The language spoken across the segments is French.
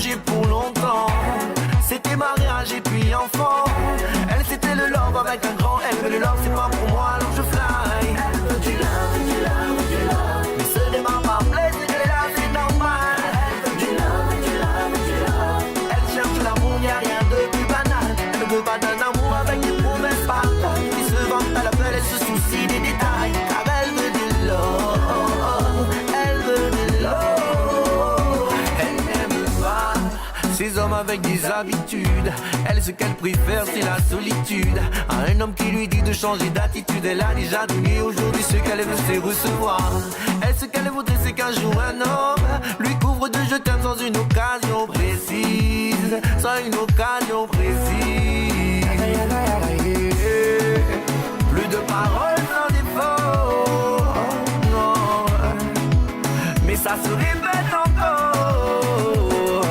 projet pour longtemps. C'était mariage et puis enfant. Elle c'était le love avec un grand L. Mais le love c'est pas pour moi alors je fly. Elle veut du love, du love, du love. Mais ce n'est pas plaisir qu'elle est là, c'est normal. Elle veut du love, du love, du love. Elle cherche l'amour, y'a rien de plus banal. Elle ne veut pas d'un amour avec des promesses partout. Qui se vante à la belle, elle se soucie des détails. Car elle veut du love. Elle veut du love. Elle n'aime pas ces hommes avec des habitudes. Elle, ce qu'elle préfère, c'est la solitude. À un homme qui lui dit de changer d'attitude. Elle a déjà donné aujourd'hui ce qu'elle veut, c'est recevoir. Elle, ce qu'elle voudrait, c'est qu'un jour un homme lui couvre de je t'aime sans une occasion précise. Sans une occasion précise. Plus de paroles sans défaut. Non. Mais ça se répète encore.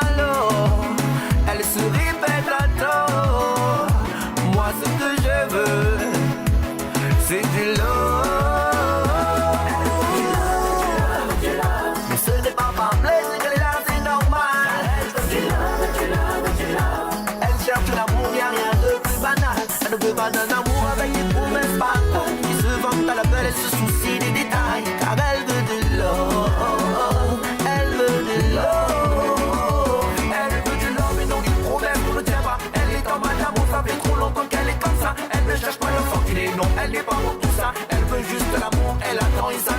Alors, elle se répète à tort. Moi, ce que je veux, c'est du love. Mais ce n'est pas par plaisir qu'elle est là, c'est normal. Elle veut du love, du love, du love. Elle cherche l'amour, y'a rien de plus banal. Elle ne veut pas d'un amour avec des promesses partout. Qui se vante à la belle, elle se soucie des détails. Car elle veut de love. Elle veut de love. Elle veut du love et non une promesse qu'on ne tient pas. Elle est en mode d'amour, ça fait trop longtemps qu'elle est comme ça. Elle ne cherche pas le fortuné, non, elle n'est pas pour tout ça. Elle veut juste l'amour, elle attend et ça